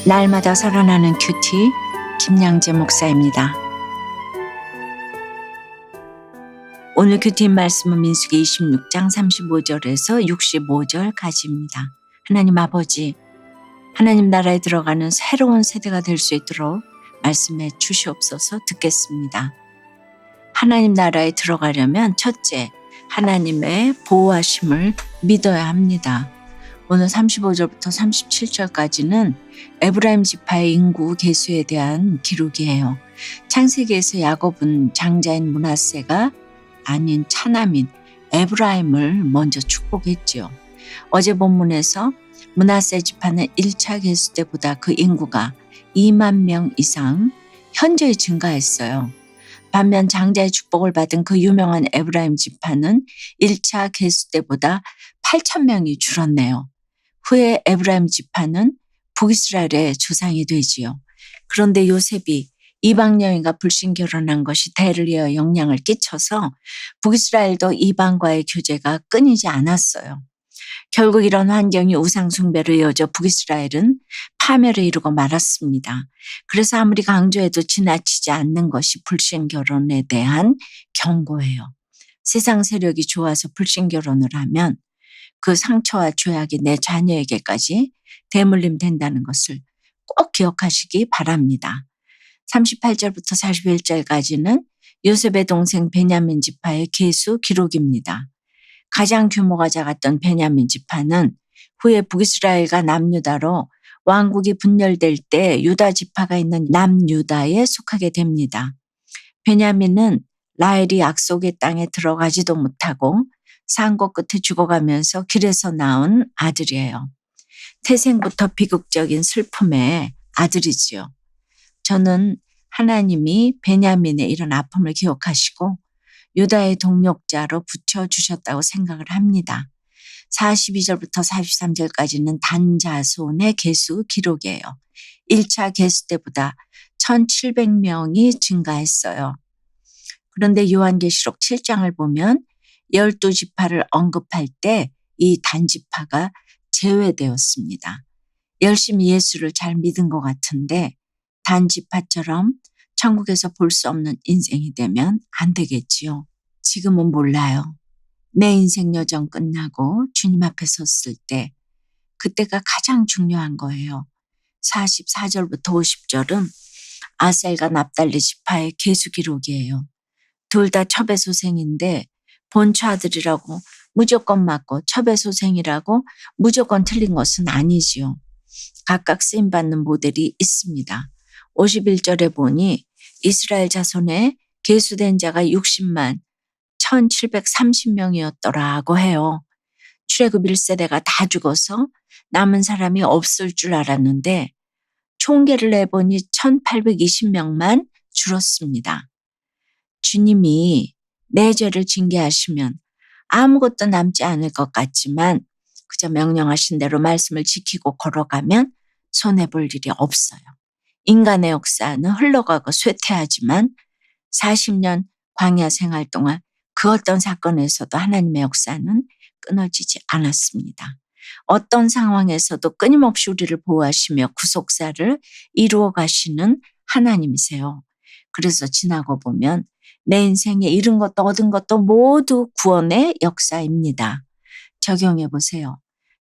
날마다 살아나는 큐티 김양재 목사입니다. 오늘 큐티 말씀은 민수기 26장 35절에서 65절까지입니다. 하나님 아버지, 하나님 나라에 들어가는 새로운 세대가 될 수 있도록 말씀해 주시옵소서. 듣겠습니다. 하나님 나라에 들어가려면 첫째, 하나님의 보호하심을 믿어야 합니다. 오늘 35절부터 37절까지는 에브라임 지파의 인구 계수에 대한 기록이에요. 창세기에서 야곱은 장자인 므낫세가 아닌 차남인 에브라임을 먼저 축복했지요. 어제 본문에서 므낫세 지파는 1차 계수 때보다 그 인구가 2만 명 이상 현저히 증가했어요. 반면 장자의 축복을 받은 그 유명한 에브라임 지파는 1차 계수 때보다 8천 명이 줄었네요. 후에 에브라임 지파는 북이스라엘의 조상이 되지요. 그런데 요셉이 이방 여인과 불신 결혼한 것이 대를 이어 영향을 끼쳐서 북이스라엘도 이방과의 교제가 끊이지 않았어요. 결국 이런 환경이 우상 숭배로 이어져 북이스라엘은 파멸을 이루고 말았습니다. 그래서 아무리 강조해도 지나치지 않는 것이 불신 결혼에 대한 경고예요. 세상 세력이 좋아서 불신 결혼을 하면 그 상처와 죄악이 내 자녀에게까지 대물림 된다는 것을 꼭 기억하시기 바랍니다. 38절부터 41절까지는 요셉의 동생 베냐민 지파의 계수 기록입니다. 가장 규모가 작았던 베냐민 지파는 후에 북이스라엘과 남유다로 왕국이 분열될 때 유다 지파가 있는 남유다에 속하게 됩니다. 베냐민은 라헬이 약속의 땅에 들어가지도 못하고 산고 끝에 죽어가면서 길에서 낳은 아들이에요. 태생부터 비극적인 슬픔의 아들이지요. 저는 하나님이 베냐민의 이런 아픔을 기억하시고 유다의 동력자로 붙여주셨다고 생각을 합니다. 42절부터 43절까지는 단자손의 계수 기록이에요. 1차 계수 때보다 1,700명이 증가했어요. 그런데 요한계시록 7장을 보면 12지파를 언급할 때 이 단지파가 제외되었습니다. 열심히 예수를 잘 믿은 것 같은데 단지파처럼 천국에서 볼 수 없는 인생이 되면 안 되겠지요. 지금은 몰라요. 내 인생 여정 끝나고 주님 앞에 섰을 때 그때가 가장 중요한 거예요. 44절부터 50절은 아셀과 납달리 지파의 계수 기록이에요. 둘 다 첩의소생인데 본처 아들이라고 무조건 맞고 첩의소생이라고 무조건 틀린 것은 아니지요. 각각 쓰임받는 모델이 있습니다. 51절에 보니 이스라엘 자손에 계수된 자가 60만 1,730명이었더라고 해요. 출애굽 1세대가 다 죽어서 남은 사람이 없을 줄 알았는데 총계를 해보니 1,820명만 줄었습니다. 주님이 내 죄를 징계하시면 아무것도 남지 않을 것 같지만 그저 명령하신 대로 말씀을 지키고 걸어가면 손해볼 일이 없어요. 인간의 역사는 흘러가고 쇠퇴하지만 40년 광야 생활 동안 그 어떤 사건에서도 하나님의 역사는 끊어지지 않았습니다. 어떤 상황에서도 끊임없이 우리를 보호하시며 구속사를 이루어 가시는 하나님이세요. 그래서 지나고 보면 내 인생에 잃은 것도 얻은 것도 모두 구원의 역사입니다. 적용해 보세요.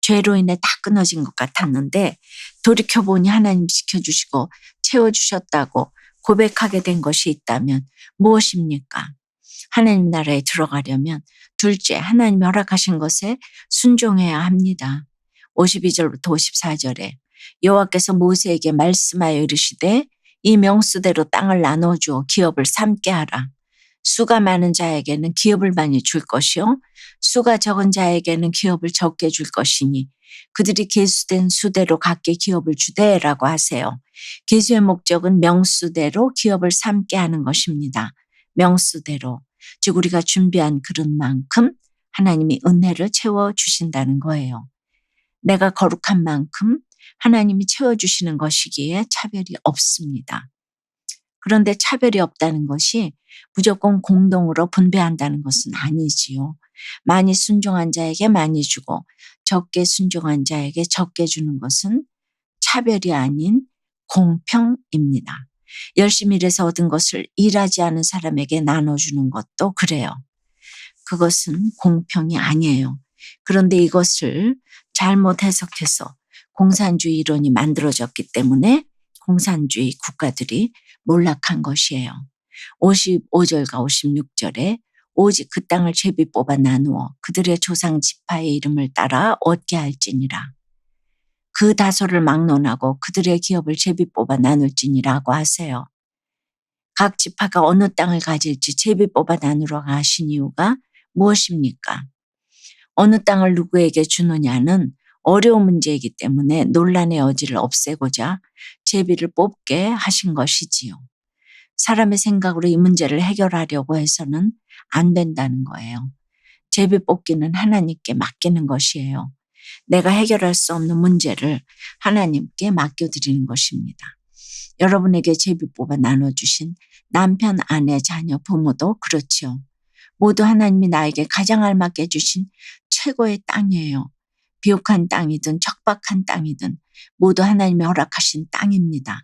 죄로 인해 다 끊어진 것 같았는데 돌이켜보니 하나님 지켜주시고 채워주셨다고 고백하게 된 것이 있다면 무엇입니까? 하나님 나라에 들어가려면 둘째, 하나님이 허락하신 것에 순종해야 합니다. 52절부터 54절에 여호와께서 모세에게 말씀하여 이르시되 이 명수대로 땅을 나눠주어 기업을 삼게 하라. 수가 많은 자에게는 기업을 많이 줄 것이요 수가 적은 자에게는 기업을 적게 줄 것이니 그들이 계수된 수대로 각기 기업을 주되라고 하세요. 계수의 목적은 명수대로 기업을 삼게 하는 것입니다. 명수대로, 즉 우리가 준비한 그릇만큼 하나님이 은혜를 채워주신다는 거예요. 내가 거룩한 만큼 하나님이 채워주시는 것이기에 차별이 없습니다. 그런데 차별이 없다는 것이 무조건 공동으로 분배한다는 것은 아니지요. 많이 순종한 자에게 많이 주고 적게 순종한 자에게 적게 주는 것은 차별이 아닌 공평입니다. 열심히 일해서 얻은 것을 일하지 않은 사람에게 나눠주는 것도 그래요. 그것은 공평이 아니에요. 그런데 이것을 잘못 해석해서 공산주의 이론이 만들어졌기 때문에 공산주의 국가들이 몰락한 것이에요. 55절과 56절에 오직 그 땅을 제비 뽑아 나누어 그들의 조상 지파의 이름을 따라 얻게 할지니라. 그 다소를 막론하고 그들의 기업을 제비 뽑아 나눌지니라고 하세요. 각 지파가 어느 땅을 가질지 제비 뽑아 나누라고 하신 이유가 무엇입니까? 어느 땅을 누구에게 주느냐는 어려운 문제이기 때문에 논란의 여지를 없애고자 제비를 뽑게 하신 것이지요. 사람의 생각으로 이 문제를 해결하려고 해서는 안 된다는 거예요. 제비 뽑기는 하나님께 맡기는 것이에요. 내가 해결할 수 없는 문제를 하나님께 맡겨드리는 것입니다. 여러분에게 제비 뽑아 나눠주신 남편, 아내, 자녀, 부모도 그렇죠. 모두 하나님이 나에게 가장 알맞게 주신 최고의 땅이에요. 비옥한 땅이든 척박한 땅이든 모두 하나님이 허락하신 땅입니다.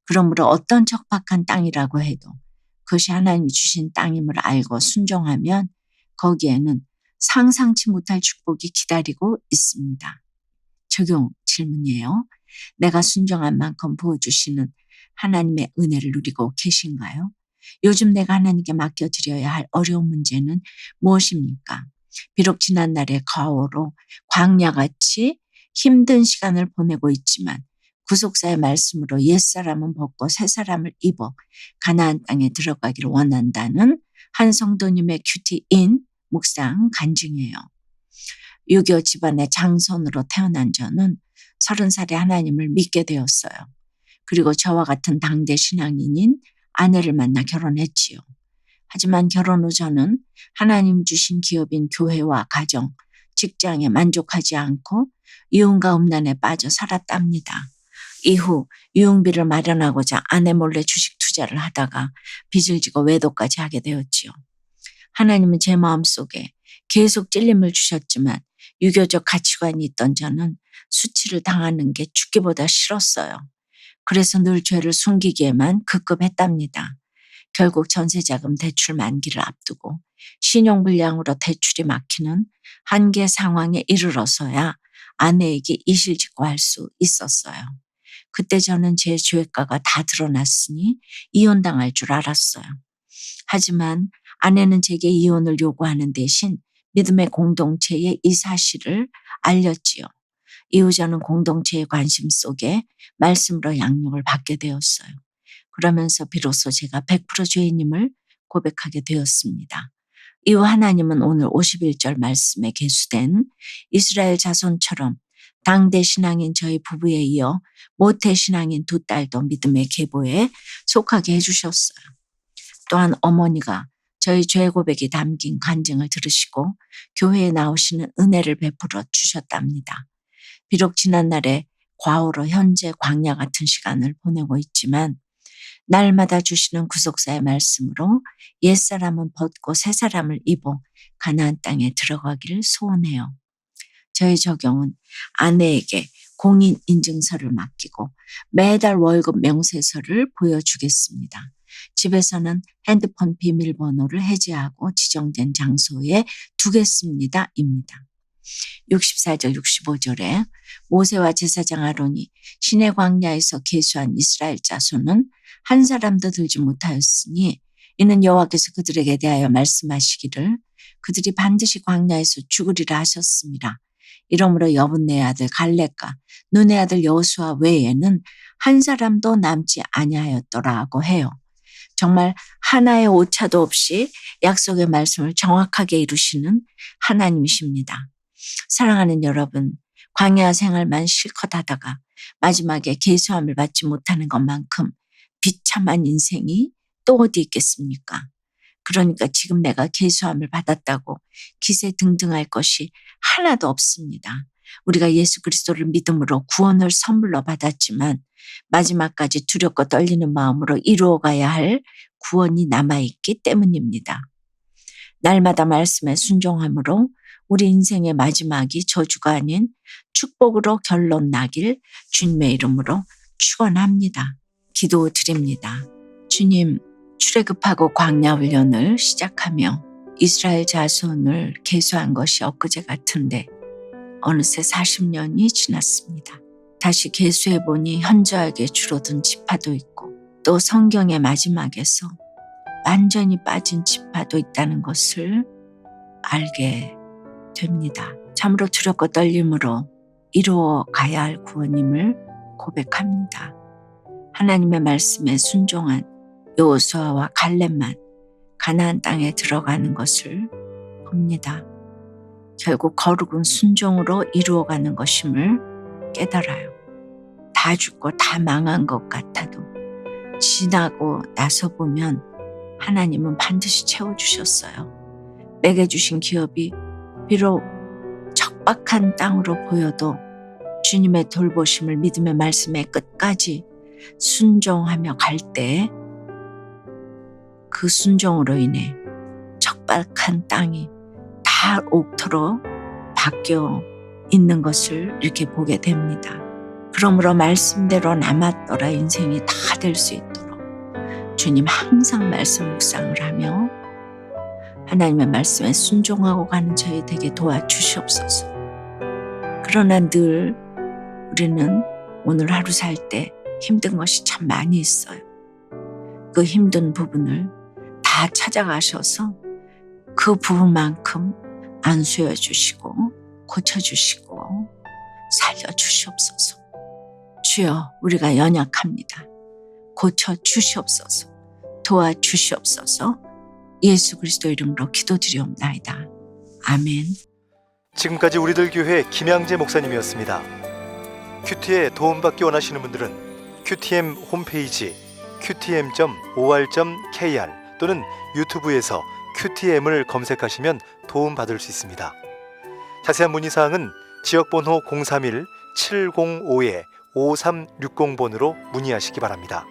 그러므로 어떤 척박한 땅이라고 해도 그것이 하나님이 주신 땅임을 알고 순종하면 거기에는 상상치 못할 축복이 기다리고 있습니다. 적용 질문이에요. 내가 순종한 만큼 부어주시는 하나님의 은혜를 누리고 계신가요? 요즘 내가 하나님께 맡겨드려야 할 어려운 문제는 무엇입니까? 비록 지난날의 과오로 광야같이 힘든 시간을 보내고 있지만 구속사의 말씀으로 옛사람은 벗고 새사람을 입어 가나안 땅에 들어가기를 원한다는 한 성도님의 큐티인 묵상 간증이에요. 유교 집안의 장손으로 태어난 저는 30살에 하나님을 믿게 되었어요. 그리고 저와 같은 당대 신앙인인 아내를 만나 결혼했지요. 하지만 결혼 후 저는 하나님 주신 기업인 교회와 가정, 직장에 만족하지 않고 이혼과 음란에 빠져 살았답니다. 이후 유흥비를 마련하고자 아내 몰래 주식 투자를 하다가 빚을 지고 외도까지 하게 되었지요. 하나님은 제 마음속에 계속 찔림을 주셨지만 유교적 가치관이 있던 저는 수치를 당하는 게 죽기보다 싫었어요. 그래서 늘 죄를 숨기기에만 급급했답니다. 결국 전세자금 대출 만기를 앞두고 신용불량으로 대출이 막히는 한계 상황에 이르러서야 아내에게 이실직고할 수 있었어요. 그때 저는 제 죄가가 다 드러났으니 이혼당할 줄 알았어요. 하지만 아내는 제게 이혼을 요구하는 대신 믿음의 공동체에 이 사실을 알렸지요. 이후 저는 공동체의 관심 속에 말씀으로 양육을 받게 되었어요. 그러면서 비로소 제가 100% 죄인임을 고백하게 되었습니다. 이후 하나님은 오늘 51절 말씀에 계수된 이스라엘 자손처럼 당대 신앙인 저희 부부에 이어 모태 신앙인 두 딸도 믿음의 계보에 속하게 해주셨어요. 또한 어머니가 저희 죄 고백이 담긴 간증을 들으시고 교회에 나오시는 은혜를 베풀어 주셨답니다. 비록 지난날에 과오로 현재 광야 같은 시간을 보내고 있지만 날마다 주시는 구속사의 말씀으로 옛사람은 벗고 새사람을 입어 가나안 땅에 들어가기를 소원해요. 저희 적용은 아내에게 공인인증서를 맡기고 매달 월급 명세서를 보여주겠습니다. 집에서는 핸드폰 비밀번호를 해제하고 지정된 장소에 두겠습니다. 입니다. 64절 65절에 모세와 제사장 아론이 시내 광야에서 계수한 이스라엘 자손은 한 사람도 들지 못하였으니 이는 여호와께서 그들에게 대하여 말씀하시기를 그들이 반드시 광야에서 죽으리라 하셨습니다. 이러므로 여분네 아들 갈렙과 눈의 아들 여호수아 외에는 한 사람도 남지 아니하였더라고 해요. 정말 하나의 오차도 없이 약속의 말씀을 정확하게 이루시는 하나님이십니다. 사랑하는 여러분, 광야 생활만 실컷 하다가 마지막에 계수함을 받지 못하는 것만큼 비참한 인생이 또 어디 있겠습니까? 그러니까 지금 내가 계수함을 받았다고 기세등등할 것이 하나도 없습니다. 우리가 예수 그리스도를 믿음으로 구원을 선물로 받았지만 마지막까지 두렵고 떨리는 마음으로 이루어가야 할 구원이 남아있기 때문입니다. 날마다 말씀에 순종함으로 우리 인생의 마지막이 저주가 아닌 축복으로 결론 나길 주님의 이름으로 축원합니다. 기도드립니다. 주님, 출애굽하고 광야 훈련을 시작하며 이스라엘 자손을 계수한 것이 엊그제 같은데 어느새 40년이 지났습니다. 다시 계수해보니 현저하게 줄어든 지파도 있고 또 성경의 마지막에서 완전히 빠진 지파도 있다는 것을 알게 됩니다. 참으로 두렵고 떨림으로 이루어 가야 할 구원임을 고백합니다. 하나님의 말씀에 순종한 여호수아와 갈렙만 가나안 땅에 들어가는 것을 봅니다. 결국 거룩은 순종으로 이루어가는 것임을 깨달아요. 다 죽고 다 망한 것 같아도 지나고 나서 보면 하나님은 반드시 채워주셨어요. 내게 주신 기업이 비록 척박한 땅으로 보여도 주님의 돌보심을 믿음의 말씀의 끝까지 순종하며 갈 때 그 순종으로 인해 척박한 땅이 다 옥토로 바뀌어 있는 것을 이렇게 보게 됩니다. 그러므로 말씀대로 남았더라 인생이 다 될 수 있도록 주님 항상 말씀 묵상을 하며 하나님의 말씀에 순종하고 가는 저희 되게 도와주시옵소서. 그러나 늘 우리는 오늘 하루 살 때 힘든 것이 참 많이 있어요. 그 힘든 부분을 다 찾아가셔서 그 부분만큼 안수해 주시고 고쳐주시고 살려주시옵소서. 주여, 우리가 연약합니다. 고쳐주시옵소서. 도와주시옵소서. 예수 그리스도 이름으로 기도드리옵나이다. 아멘. 지금까지 우리들 교회 김양재 목사님이었습니다. 큐티에 도움받기 원하시는 분들은 큐티엠 홈페이지 qtm.or.kr 또는 유튜브에서 큐티엠을 검색하시면 도움받을 수 있습니다. 자세한 문의사항은 지역번호 031-705-5360번으로 문의하시기 바랍니다.